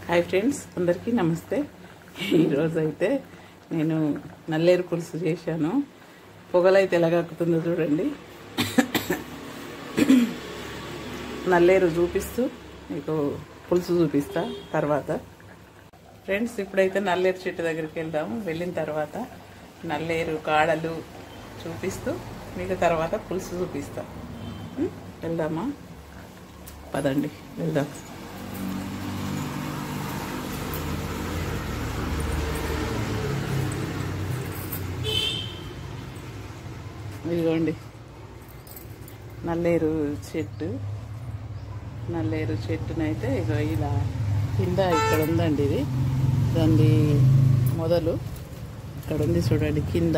Hi friends, అందరికీ నమస్తే. ఈరోజు అయితే నేను నల్లేరు పులుసు చేశాను. పొగలైతే ఎలాగక్కుతుందో చూడండి. నల్లేరు చూపిస్తూ మీకు పులుసు చూపిస్తా తర్వాత. ఫ్రెండ్స్, ఇప్పుడైతే నల్లేరు చెట్టు దగ్గరికి వెళ్దాము. వెళ్ళిన తర్వాత నల్లేరు కాడలు చూపిస్తూ మీకు తర్వాత పులుసు చూపిస్తా. వెళ్దామా? పదండి వెళ్దాం. ఇదిగోండి నల్లేరు చెట్టునైతే ఇగో ఇలా కింద ఇక్కడ ఉందండి. ఇది దాన్ని మొదలు ఇక్కడ ఉంది చూడండి. కింద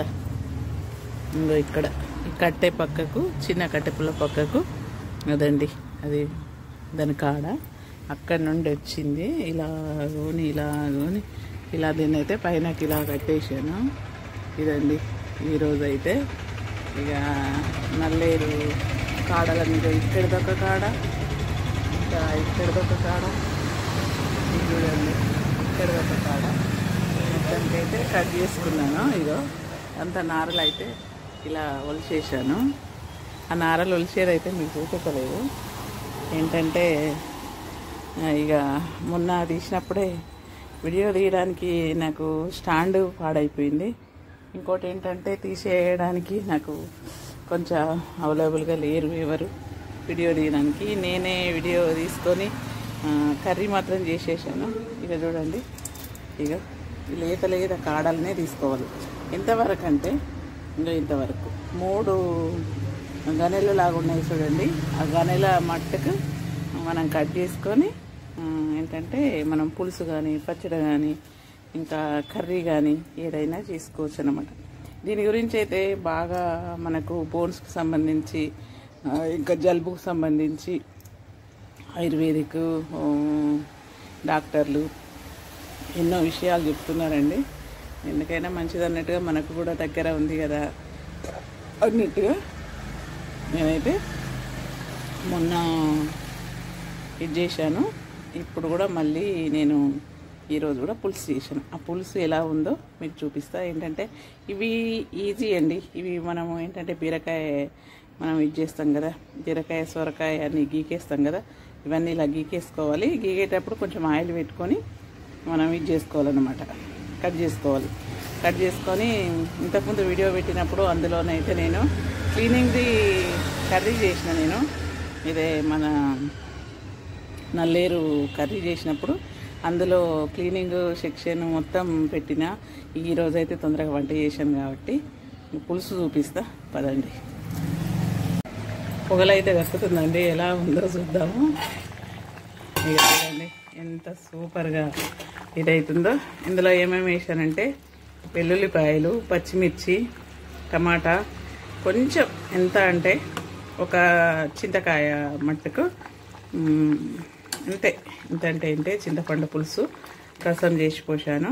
ఇంకో ఇక్కడ ఈ కట్టె పక్కకు, చిన్న కట్టె పుల్ల పక్కకు అదండి, అది దాని కాడ అక్కడి నుండి వచ్చింది. ఇలాగోని ఇలా దీన్ని అయితే పైనకి ఇలా కట్టేసాను. ఇదండి ఈరోజైతే ఇక నల్లేరు కాడల మీద ఇక్కడిదొక కాడ, ఇంకా ఇక్కడిదొక కాడ, చూడండి ఇక్కడిదొక కాడ మొత్తానికైతే కట్ చేసుకున్నాను. ఇగో అంత నారలు అయితే ఇలా ఒలిచేసాను. ఆ నారలు ఒలిచేదైతే మీకు చూపించలేదు. ఏంటంటే ఇక మొన్న తీసినప్పుడే వీడియో తీయడానికి నాకు స్టాండ్ పాడైపోయింది. ఇంకోటి ఏంటంటే తీసేయడానికి నాకు కొంచెం అవైలబుల్గా లేరు ఎవరు వీడియో తీయడానికి. నేనే వీడియో తీసుకొని కర్రీ మాత్రం చేసేసాను. ఇక చూడండి, ఇక లేత కాడలనే తీసుకోవాలి. ఎంతవరకు అంటే ఇంకా ఇంతవరకు 3 గనెలు లాగా ఉన్నాయి చూడండి. ఆ గనెల మట్టుకు మనం కట్ చేసుకొని ఏంటంటే మనం పులుసు కానీ, పచ్చడి కానీ, ఇంకా కర్రీ కానీ ఏదైనా చేసుకోవచ్చు అన్నమాట. దీని గురించి అయితే బాగా మనకు బోన్స్కి సంబంధించి, ఇంకా జలుబుకు సంబంధించి ఆయుర్వేదిక్ డాక్టర్లు ఎన్నో విషయాలు చెప్తున్నారండి. ఎందుకైనా మంచిది అన్నట్టుగా మనకు కూడా దగ్గర ఉంది కదా అన్నట్టుగా నేనైతే మొన్న ఇది చేశాను. ఇప్పుడు కూడా మళ్ళీ నేను ఈరోజు కూడా పులుసు చేశాను. ఆ పులుసు ఎలా ఉందో మీకు చూపిస్తా. ఏంటంటే ఇవి ఈజీ అండి. ఇవి మనము ఏంటంటే బీరకాయ మనం ఇది చేస్తాం కదా, బీరకాయ సొరకాయ అన్నీ గీకేస్తాం కదా, ఇవన్నీ ఇలా గీకేసుకోవాలి. గీకేటప్పుడు కొంచెం ఆయిల్ పెట్టుకొని మనం ఇది చేసుకోవాలన్నమాట, కట్ చేసుకోవాలి. కట్ చేసుకొని ఇంతకుముందు వీడియో పెట్టినప్పుడు అందులోనైతే నేను క్లీనింగ్ది కర్రీ చేసిన. నేను ఇదే మన నల్లేరు కర్రీ చేసినప్పుడు అందులో క్లీనింగ్ సెక్షన్ మొత్తం పెట్టిన. ఈరోజైతే తొందరగా వంట చేశాను కాబట్టి పులుసు చూపిస్తా పదండి. పొగలైతే కక్కుతుందండి, ఎలా ఉందో చూద్దాము. ఇక చూడండి ఎంత సూపర్గా ఇదవుతుందో. ఇందులో ఏమేమి వేసానంటే వెల్లుల్లిపాయలు, పచ్చిమిర్చి, టమాటా, కొంచెం ఎంత అంటే ఒక చింతకాయ మట్టుకు ఇంతే చింతపండు పులుసు రసం చేసి పోసాను.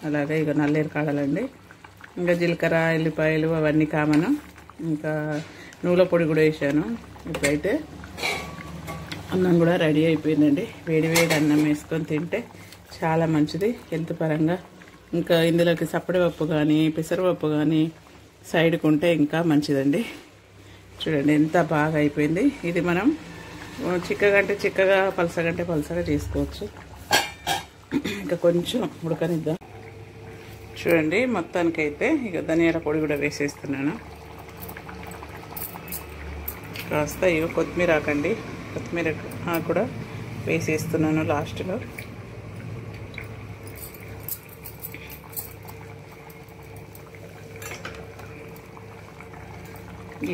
అలాగే ఇక నల్లేరు కాడలండి, ఇంకా జీలకర్ర, ఎల్లిపాయలు అవన్నీ కామను. ఇంకా నువ్వుల పొడి కూడా వేసాను. ఇప్పుడైతే అన్నం కూడా రెడీ అయిపోయిందండి. వేడి అన్నం వేసుకొని తింటే చాలా మంచిది హెల్త్ పరంగా. ఇంకా ఇందులోకి సప్పడిపప్పు కానీ, పెసరపప్పు కానీ సైడ్కి ఉంటే ఇంకా మంచిదండి. చూడండి ఎంత బాగా అయిపోయింది. ఇది మనం చిక్కగా అంటే చిక్కగా, పలసగా అంటే పలసగా చేసుకోవచ్చు. ఇంకా కొంచెం ఉడకనిద్దాం. చూడండి మొత్తానికైతే ఇక ధనియాల పొడి కూడా వేసేస్తున్నాను. కాస్త ఇక కొత్తిమీర ఆకండి, కొత్తిమీర కూడా వేసేస్తున్నాను లాస్ట్లో.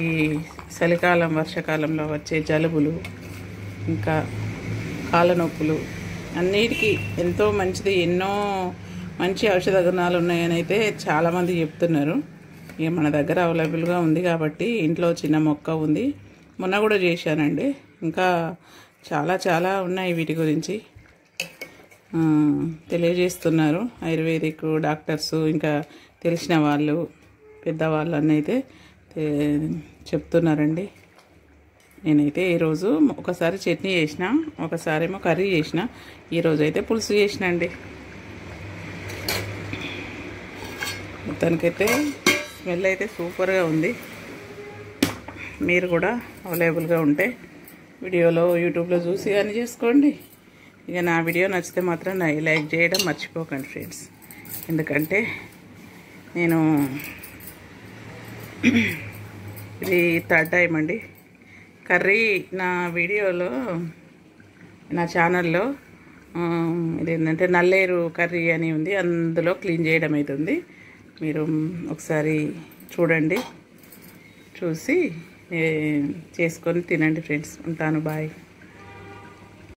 ఈ చలికాలం, వర్షాకాలంలో వచ్చే జలుబులు, ఇంకా కాళ్ళ నొప్పులు అన్నిటికీ ఎంతో మంచిది. ఎన్నో మంచి ఔషధ గుణాలు ఉన్నాయని అయితే చాలామంది చెప్తున్నారు. ఇక మన దగ్గర అవైలబుల్గా ఉంది కాబట్టి ఇంట్లో చిన్న మొక్క ఉంది, మొన్న కూడా చేశానండి. ఇంకా చాలా ఉన్నాయి వీటి గురించి తెలియజేస్తున్నారు ఆయుర్వేదిక్ డాక్టర్స్, ఇంకా తెలిసిన వాళ్ళు, పెద్దవాళ్ళు అని అయితే చెప్తున్నారండి. నేనైతే ఈరోజు ఒకసారి చట్నీ చేసిన, ఒకసారి ఏమో కర్రీ చేసిన, ఈరోజు అయితే పులుసు చేసిన అండి. మొత్తానికైతే స్మెల్ అయితే సూపర్గా ఉంది. మీరు కూడా అవైలబుల్గా ఉంటే వీడియోలో యూట్యూబ్లో చూసి కానీ చేసుకోండి. ఇక నా వీడియో నచ్చితే మాత్రం లైక్ చేయడం మర్చిపోకండి ఫ్రెండ్స్. ఎందుకంటే నేను ఇది థర్డ్ టైం అండి కర్రీ నా వీడియోలో, నా ఛానల్లో ఇదేంటంటే నల్లేరు కర్రీ అని ఉంది, అందులో క్లీన్ చేయడం అవుతుంది. మీరు ఒకసారి చూడండి, చూసి చేసుకొని తినండి ఫ్రెండ్స్. ఉంటాను, బాయ్.